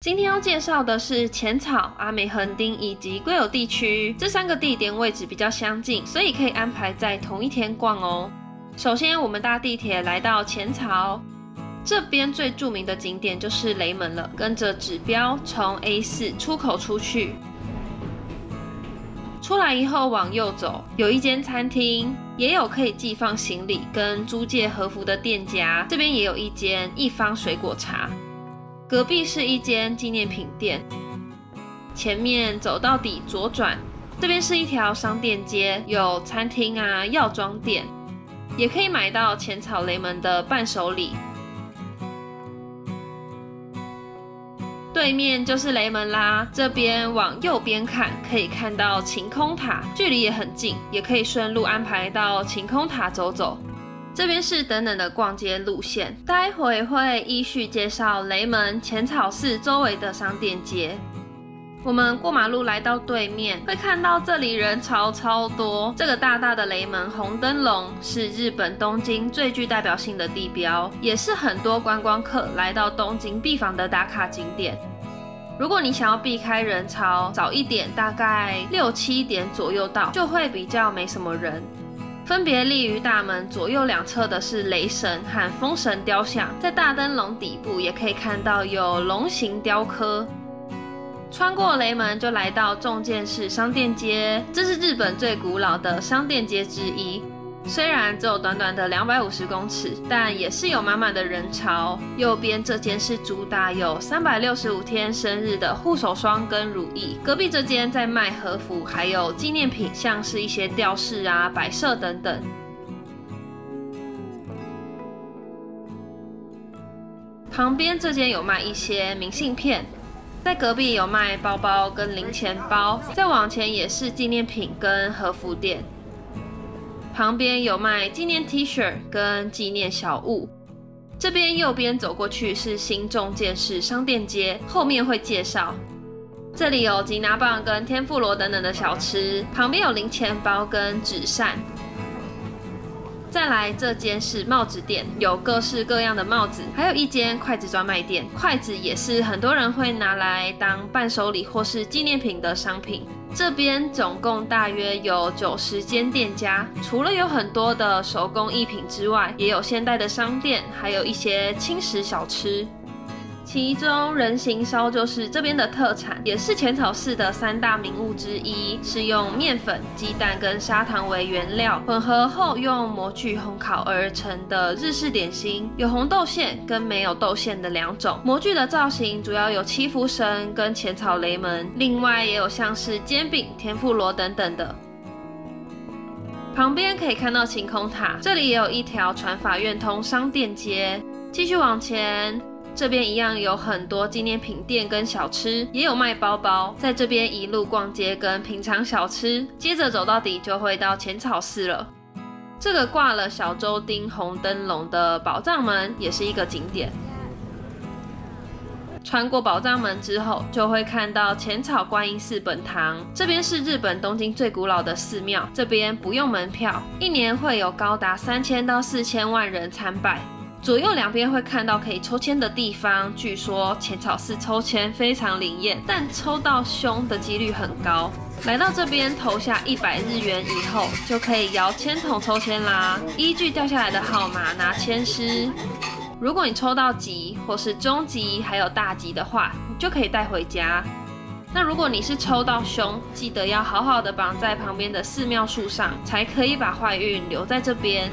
今天要介绍的是浅草、阿美横丁以及龟友地区，这3个地点位置比较相近，所以可以安排在同一天逛哦。首先，我们搭地铁来到浅草，这边最著名的景点就是雷门了。跟着指标从 A4 出口出去，出来以后往右走，有一间餐厅，也有可以寄放行李跟租借和服的店家。这边也有一间一方水果茶。隔壁是一间纪念品店，前面走到底左转，这边是一条商店街，有餐厅啊、药妆店，也可以买到浅草雷门的伴手礼。对面就是雷门啦，这边往右边看可以看到晴空塔，距离也很近，也可以顺路安排到晴空塔走走。这边是等等的逛街路线，待会会依序介绍雷门、浅草寺周围的商店街。我们过马路来到对面，会看到这里人超多。这个大大的雷门红灯笼是日本东京最具代表性的地标，也是很多观光客来到东京必访的打卡景点。如果你想要避开人潮，早一点，大概6、7点左右到，就会比较没什么人。分别立于大门左右两侧的是雷神和风神雕像，在大灯笼底部也可以看到有龙形雕刻。穿过雷门就来到重建市商店街，这是日本最古老的商店街之一。虽然只有短短的250公尺，但也是有满满的人潮。右边这间是主打有365天生日的护手霜跟乳液，隔壁这间在卖和服，还有纪念品，像是一些吊饰啊、摆设等等。旁边这间有卖一些明信片，在隔壁有卖包包跟零钱包，再往前也是纪念品跟和服店。旁边有卖纪念 T 恤跟纪念小物。这边右边走过去是新重建市商店街，后面会介绍。这里有吉拿棒跟天妇罗等等的小吃，旁边有零钱包跟纸扇。再来这间是帽子店，有各式各样的帽子，还有一间筷子专卖店，筷子也是很多人会拿来当伴手礼或是纪念品的商品。这边总共大约有90间店家，除了有很多的手工艺品之外，也有现代的商店，还有一些轻食小吃。其中人形烧就是这边的特产，也是浅草寺的3大名物之一，是用面粉、鸡蛋跟砂糖为原料，混合后用模具烘烤而成的日式点心，有红豆馅跟没有豆馅的2种。模具的造型主要有七福神跟浅草雷门，另外也有像是煎饼、天妇罗等等的。旁边可以看到晴空塔，这里也有一条传法院通商店街。继续往前，这边一样有很多纪念品店跟小吃，也有卖包包。在这边一路逛街跟品尝小吃，接着走到底就会到浅草寺了。这个挂了小周町红灯笼的宝藏门也是一个景点。穿过宝藏门之后，就会看到浅草观音寺本堂，这边是日本东京最古老的寺庙，这边不用门票，一年会有高达3000到4000万人参拜。左右两边会看到可以抽签的地方，据说浅草寺抽签非常灵验，但抽到凶的几率很高。来到这边投下100日元以后，就可以摇签筒抽签啦，依据掉下来的号码拿签诗。如果你抽到吉或是中吉还有大吉的话，你就可以带回家。那如果你是抽到凶，记得要好好的绑在旁边的寺庙树上，才可以把坏运留在这边。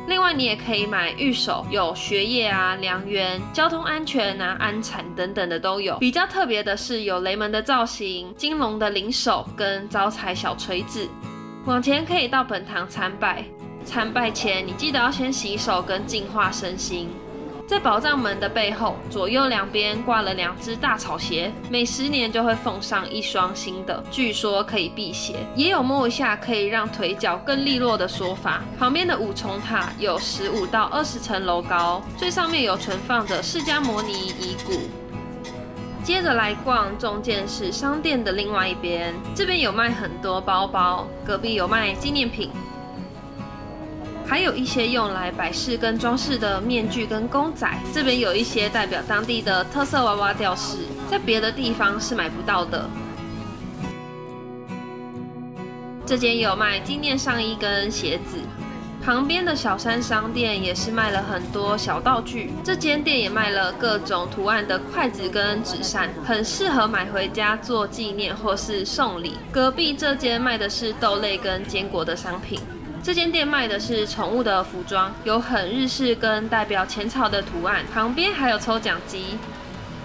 另外，你也可以买御守，有学业啊、良缘、交通安全啊、安产等等的都有。比较特别的是有雷门的造型、金龙的灵手跟招财小锤子。往前可以到本堂参拜，参拜前你记得要先洗手跟净化身心。在宝藏门的背后，左右两边挂了2只大草鞋，每10年就会奉上1双新的，据说可以辟邪，也有摸一下可以让腿脚更利落的说法。旁边的5重塔有15到20层楼高，最上面有存放着释迦牟尼遗骨。接着来逛重建市商店的另外一边，这边有卖很多包包，隔壁有卖纪念品。还有一些用来摆饰跟装饰的面具跟公仔，这边有一些代表当地的特色娃娃吊饰。在别的地方是买不到的。这间也有卖纪念上衣跟鞋子。旁边的小山商店也是卖了很多小道具，这间店也卖了各种图案的筷子跟纸扇，很适合买回家做纪念或是送礼。隔壁这间卖的是豆类跟坚果的商品，这间店卖的是宠物的服装，有很日式跟代表浅草的图案，旁边还有抽奖机。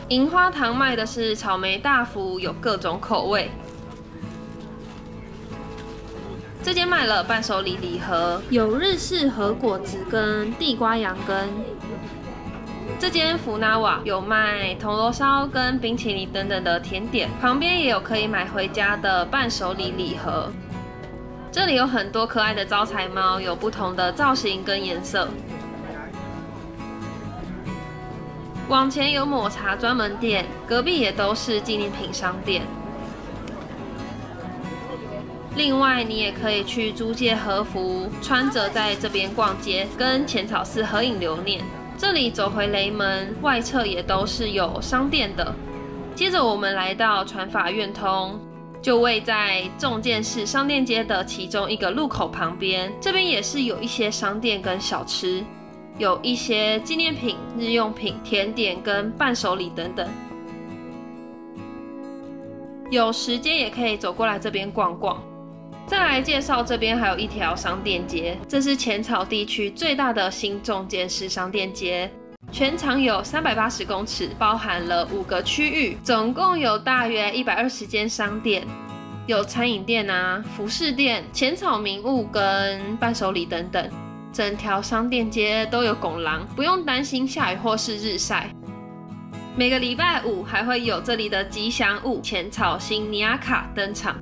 银花堂卖的是草莓大福，有各种口味。这间卖了伴手礼礼盒，有日式和果子跟地瓜羊羹。这间福纳瓦有卖铜锣烧跟冰淇淋等等的甜点，旁边也有可以买回家的伴手礼礼盒。这里有很多可爱的招财猫，有不同的造型跟颜色。往前有抹茶专门店，隔壁也都是纪念品商店。另外，你也可以去租借和服，穿着在这边逛街，跟浅草寺合影留念。这里走回雷门，外侧也都是有商店的。接着我们来到传法院通，就位在重建市商店街的其中一个路口旁边。这边也是有一些商店跟小吃，有一些纪念品、日用品、甜点跟伴手礼等等。有时间也可以走过来这边逛逛。再来介绍这边还有一条商店街，这是浅草地区最大的新重建式商店街，全长有380公尺，包含了5个区域，总共有大约120间商店，有餐饮店啊、服饰店、浅草名物跟伴手礼等等。整条商店街都有拱廊，不用担心下雨或是日晒。每个礼拜五还会有这里的吉祥物浅草星尼亚卡登场，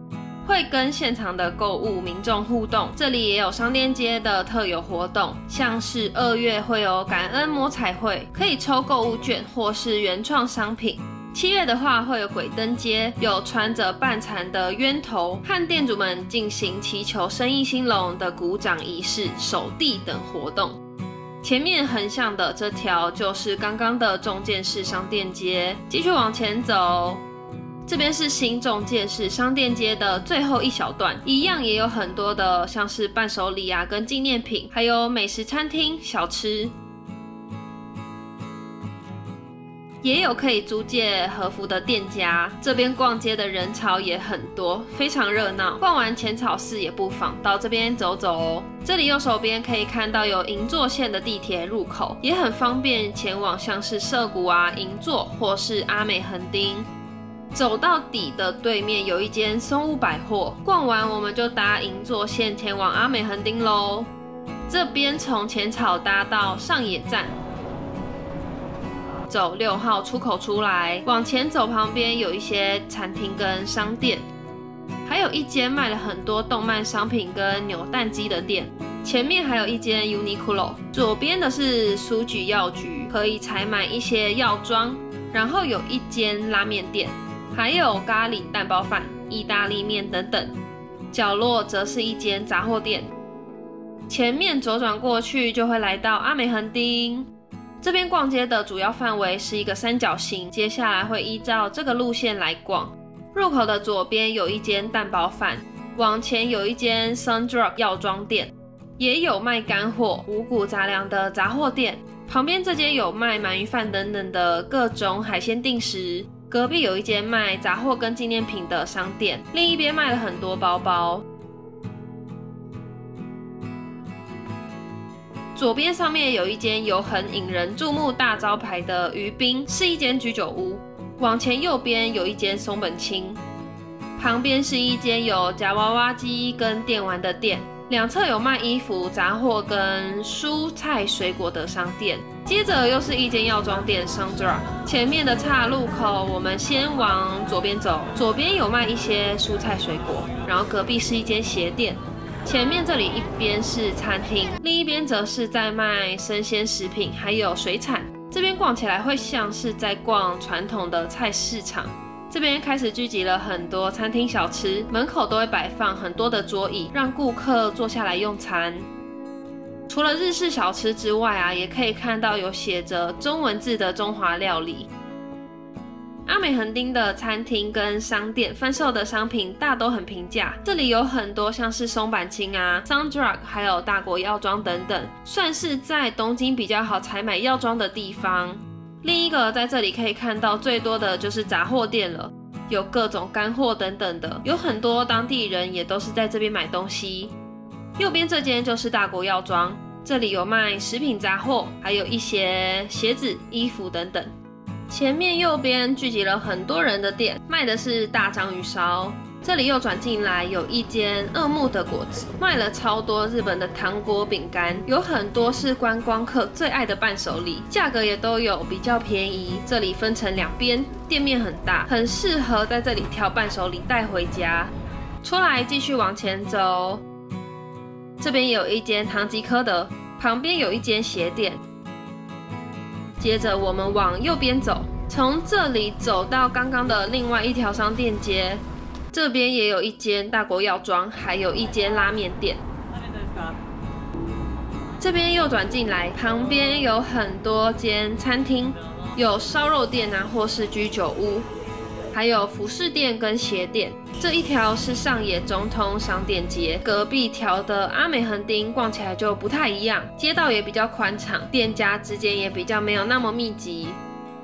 会跟现场的购物民众互动。这里也有商店街的特有活动，像是2月会有感恩摸彩会，可以抽购物券或是原创商品。7月的话会有鬼灯街，有穿着半残的冤头和店主们进行祈求生意兴隆的鼓掌仪式、守地等活动。前面横向的这条就是刚刚的重建式商店街，继续往前走，这边是新重建式商店街的最后一小段，一样也有很多的像是伴手礼啊跟纪念品，还有美食餐厅、小吃，也有可以租借和服的店家。这边逛街的人潮也很多，非常热闹。逛完浅草寺也不妨到这边走走哦。这里右手边可以看到有银座线的地铁入口，也很方便前往像是涩谷啊、银座或是阿美横丁。走到底的对面有一间松屋百货，逛完我们就搭银座线前往阿美横丁咯。这边从浅草搭到上野站，走6号出口出来，往前走旁边有一些餐厅跟商店，还有一间卖了很多动漫商品跟扭蛋机的店。前面还有一间 Uniqlo， 左边的是书局药局，可以采买一些药妆，然后有一间拉面店，还有咖喱蛋包饭、意大利面等等。角落则是一间杂货店。前面左转过去就会来到阿美横丁。这边逛街的主要范围是一个三角形，接下来会依照这个路线来逛。入口的左边有一间蛋包饭，往前有一间 Sundrug 药妆店，也有卖干货、五谷杂粮的杂货店。旁边这间有卖鳗鱼饭等等的各种海鲜定食。隔壁有一间卖杂货跟纪念品的商店，另一边卖了很多包包。左边上面有一间有很引人注目大招牌的鱼冰，是一间居酒屋。往前右边有一间松本清，旁边是一间有夹娃娃机跟电玩的店，两侧有卖衣服、杂货跟蔬菜水果的商店。接着又是一间药妆店 Sundra。 前面的岔路口我们先往左边走，左边有卖一些蔬菜水果，然后隔壁是一间鞋店。前面这里一边是餐厅，另一边则是在卖生鲜食品还有水产。这边逛起来会像是在逛传统的菜市场。这边开始聚集了很多餐厅小吃，门口都会摆放很多的桌椅，让顾客坐下来用餐。除了日式小吃之外啊，也可以看到有写着中文字的中华料理。阿美横丁的餐厅跟商店贩售的商品大都很平价，这里有很多像是松坂清啊、Sundrug 还有大国药妆等等，算是在东京比较好采买药妆的地方。另一个在这里可以看到最多的就是杂货店了，有各种干货等等的，有很多当地人也都是在这边买东西。右边这间就是大国药妆，这里有卖食品杂货，还有一些鞋子、衣服等等。前面右边聚集了很多人的店，卖的是大章鱼烧。这里右转进来有一间二木的果子，卖了超多日本的糖果饼干，有很多是观光客最爱的伴手礼，价格也都有比较便宜。这里分成两边，店面很大，很适合在这里挑伴手礼带回家。出来继续往前走，这边有一间唐吉诃德，旁边有一间鞋店。接着我们往右边走，从这里走到刚刚的另外一条商店街，这边也有一间大国药妆，还有一间拉面店。这边右转进来，旁边有很多间餐厅，有烧肉店啊，或是居酒屋，还有服饰店跟鞋店。这一条是上野中通商店街，隔壁条的阿美横丁逛起来就不太一样，街道也比较宽敞，店家之间也比较没有那么密集。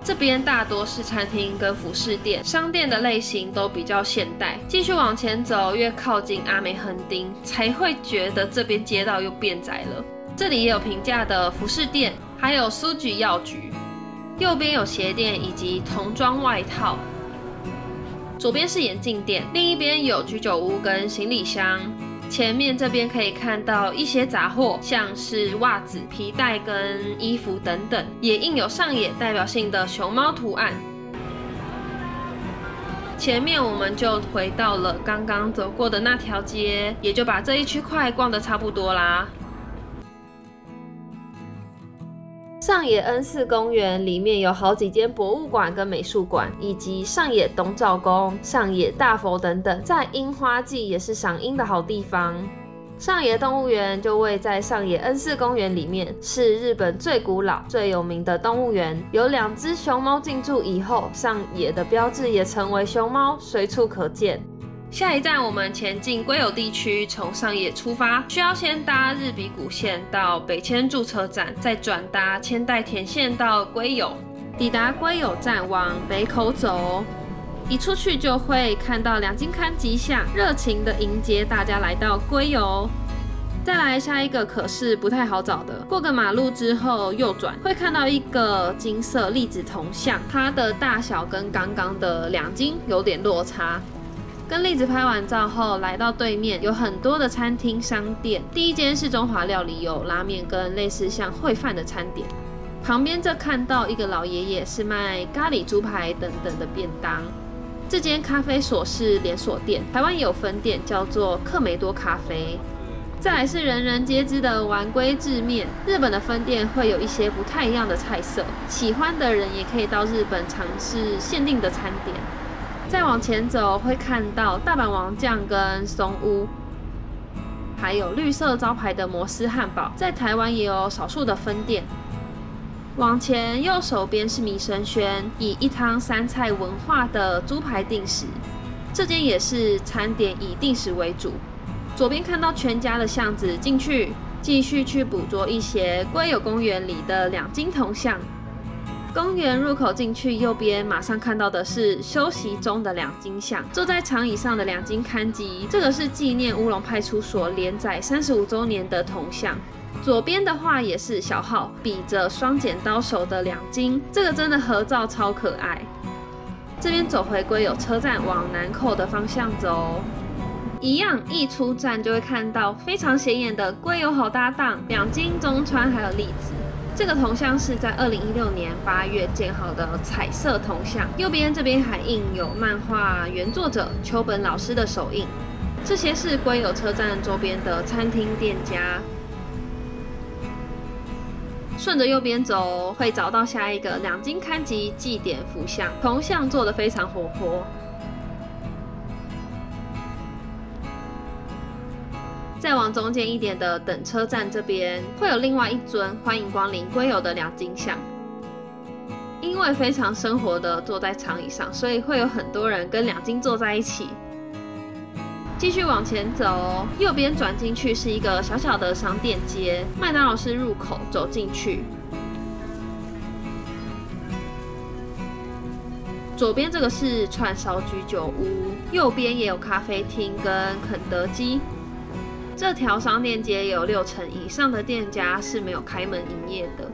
这边大多是餐厅跟服饰店，商店的类型都比较现代。继续往前走，越靠近阿美横丁，才会觉得这边街道又变窄了。这里也有平价的服饰店，还有书局药局。右边有鞋店以及童装外套。左边是眼镜店，另一边有居酒屋跟行李箱。前面这边可以看到一些杂货，像是袜子、皮带跟衣服等等，也印有上野代表性的熊猫图案。前面我们就回到了刚刚走过的那条街，也就把这一区块逛得差不多啦。上野恩赐公园里面有好几间博物馆跟美术馆，以及上野东照宫、上野大佛等等，在樱花季也是赏樱的好地方。上野动物园就位在上野恩赐公园里面，是日本最古老、最有名的动物园。有2只熊猫进驻以后，上野的标志也成为熊猫，随处可见。下一站我们前进龟有地区，从上野出发，需要先搭日比谷线到北千住车站，再转搭千代田线到龟有。抵达龟有站往北口走，一出去就会看到两津勘吉祥，热情的迎接大家来到龟有。再来下一个可是不太好找的，过个马路之后右转会看到一个金色粒子铜像，它的大小跟刚刚的两津有点落差。跟栗子拍完照后，来到对面有很多的餐厅商店。第一间是中华料理，有拉面跟类似像烩饭的餐点。旁边这看到一个老爷爷是卖咖喱猪排等等的便当。这间咖啡所是连锁店，台湾也有分店，叫做克梅多咖啡。再来是人人皆知的丸龟制面，日本的分店会有一些不太一样的菜色，喜欢的人也可以到日本尝试限定的餐点。再往前走会看到大阪王酱跟松屋，还有绿色招牌的摩斯汉堡，在台湾也有少数的分店。往前右手边是米生轩，以一汤三菜文化的猪排定食，这间也是餐点以定食为主。左边看到全家的巷子，进去继续去捕捉一些龟有公园里的两津铜像。公园入口进去，右边马上看到的是休息中的两津像，坐在长椅上的两津勘吉，这个是纪念乌龙派出所连载35周年的铜像。左边的话也是小号，比着双剪刀手的两津，这个真的合照超可爱。这边走回龟有车站，往南口的方向走。一样，一出站就会看到非常显眼的龟有好搭档两津、中川还有栗子。这个铜像是在2016年8月建好的彩色铜像，右边这边还印有漫画原作者秋本老师的手印。这些是龟有车站周边的餐厅店家。顺着右边走，会找到下一个两津勘吉祭典福像，铜像做得非常活泼。再往中间一点的等车站这边，会有另外一尊欢迎光临龟有的两津像。因为非常生活的坐在长椅上，所以会有很多人跟两金坐在一起。继续往前走，右边转进去是一个小小的商店街，麦当劳是入口，走进去。左边这个是串烧居酒屋，右边也有咖啡厅跟肯德基。这条商店街有60%以上的店家是没有开门营业的。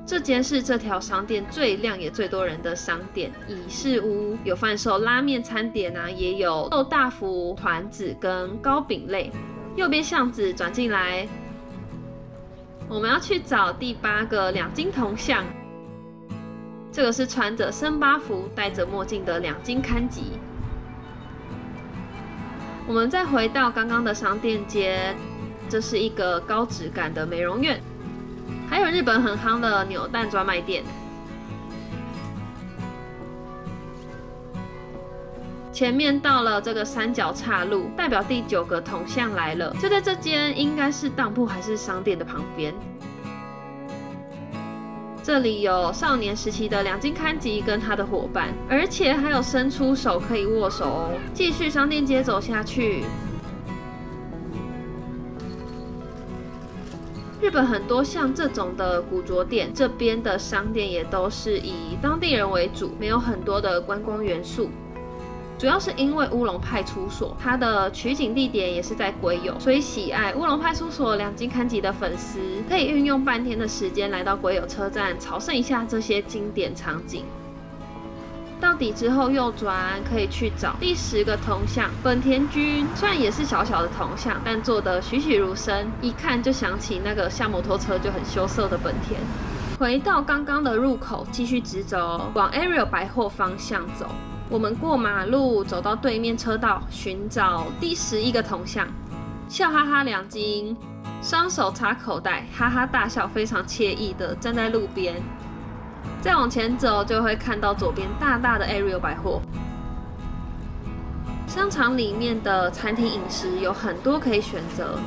这间是这条商店最亮也最多人的商店，乙式屋，有贩售拉面餐点啊，也有豆大福、团子跟糕饼类。右边巷子转进来，我们要去找第8个两金铜像。这个是穿着森巴服、戴着墨镜的两金看吉。我们再回到刚刚的商店街，这是一个高质感的美容院。还有日本很夯的扭蛋专卖店。前面到了这个三角岔路，代表第9个铜像来了，就在这间应该是当铺还是商店的旁边。这里有少年时期的两金看吉跟他的伙伴，而且还有伸出手可以握手哦。继续商店街走下去。日本很多像这种的古着店，这边的商店也都是以当地人为主，没有很多的观光元素。主要是因为乌龙派出所，它的取景地点也是在龟友，所以喜爱乌龙派出所两金看吉的粉丝，可以运用半天的时间来到龟友车站，朝圣一下这些经典场景。到底之后右转，可以去找第10个铜像本田君。虽然也是小小的铜像，但做得栩栩如生，一看就想起那个下摩托车就很羞涩的本田。回到刚刚的入口，继续直走，往 Ariel 百货方向走。我们过马路，走到对面车道，寻找第11个铜像，笑哈哈两金，双手插口袋，哈哈大笑，非常惬意的站在路边。再往前走，就会看到左边大大的 Ariel 百货。商场里面的餐厅饮食有很多可以选择，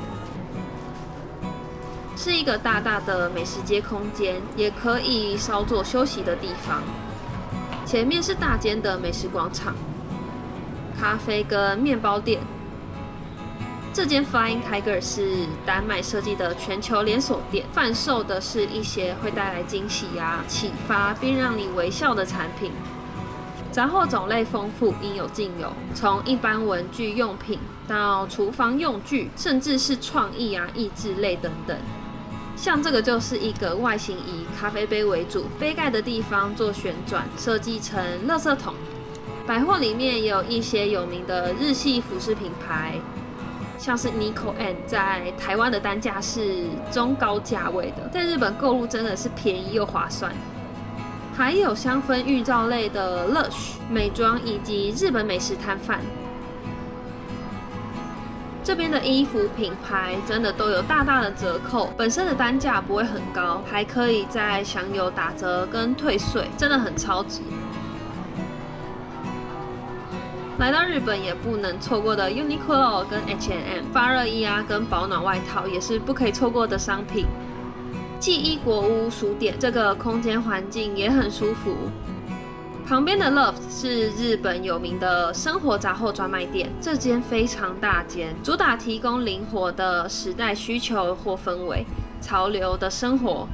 是一个大大的美食街空间，也可以稍作休息的地方。前面是大间的美食广场，咖啡跟面包店。这间 Flying Tiger 是丹麦设计的全球连锁店，贩售的是一些会带来惊喜啊、启发并让你微笑的产品。杂货种类丰富，应有尽有，从一般文具用品到厨房用具，甚至是创意啊、益智类等等。像这个就是一个外形以咖啡杯为主，杯盖的地方做旋转，设计成垃圾桶。百货里面也有一些有名的日系服饰品牌，像是 Nico and 在台湾的单价是中高价位的，在日本购入真的是便宜又划算。还有香氛浴罩类的 Lush 美妆以及日本美食摊贩。这边的衣服品牌真的都有大大的折扣，本身的单价不会很高，还可以再享有打折跟退税，真的很超值。来到日本也不能错过的 Uniqlo 跟 H&M 发热衣啊跟保暖外套也是不可以错过的商品。纪伊国屋书店这个空间环境也很舒服。旁边的 Loft 是日本有名的生活杂货专卖店，这间非常大间，主打提供灵活的时代需求或氛围，潮流的生活。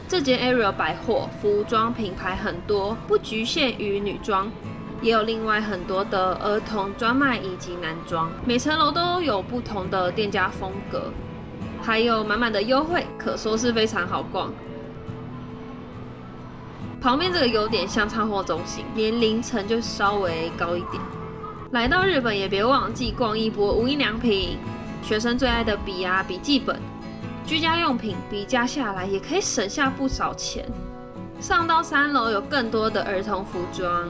这间 Ariel 百货服装品牌很多，不局限于女装，也有另外很多的儿童专卖以及男装，每层楼都有不同的店家风格，还有满满的优惠，可说是非常好逛。旁边这个有点像唱货中心，年龄层就稍微高一点。来到日本也别忘记逛一波无印良品，学生最爱的笔啊、笔记本、居家用品，比价下来也可以省下不少钱。上到3楼有更多的儿童服装，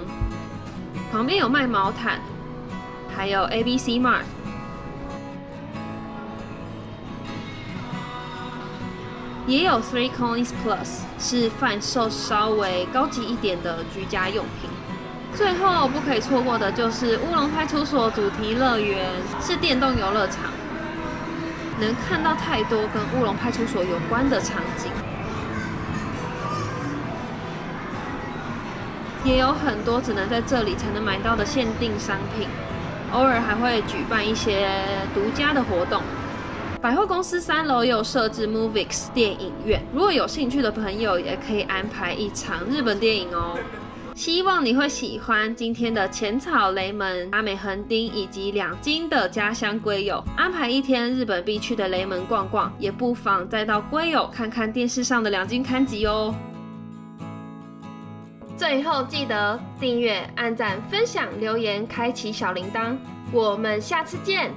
旁边有卖毛毯，还有 ABC Mart。也有 Three Coins Plus 是贩售稍微高级一点的居家用品。最后不可以错过的就是乌龙派出所主题乐园，是电动游乐场，能看到太多跟乌龙派出所有关的场景。也有很多只能在这里才能买到的限定商品，偶尔还会举办一些独家的活动。百货公司3楼也有设置 Movix 电影院，如果有兴趣的朋友也可以安排一场日本电影哦。希望你会喜欢今天的浅草、雷门、阿美横丁以及2金的家乡龟友，安排一天日本必去的雷门逛逛，也不妨再到龟友看看电视上的2金刊集哦。最后记得订阅、按赞、分享、留言、开启小铃铛，我们下次见。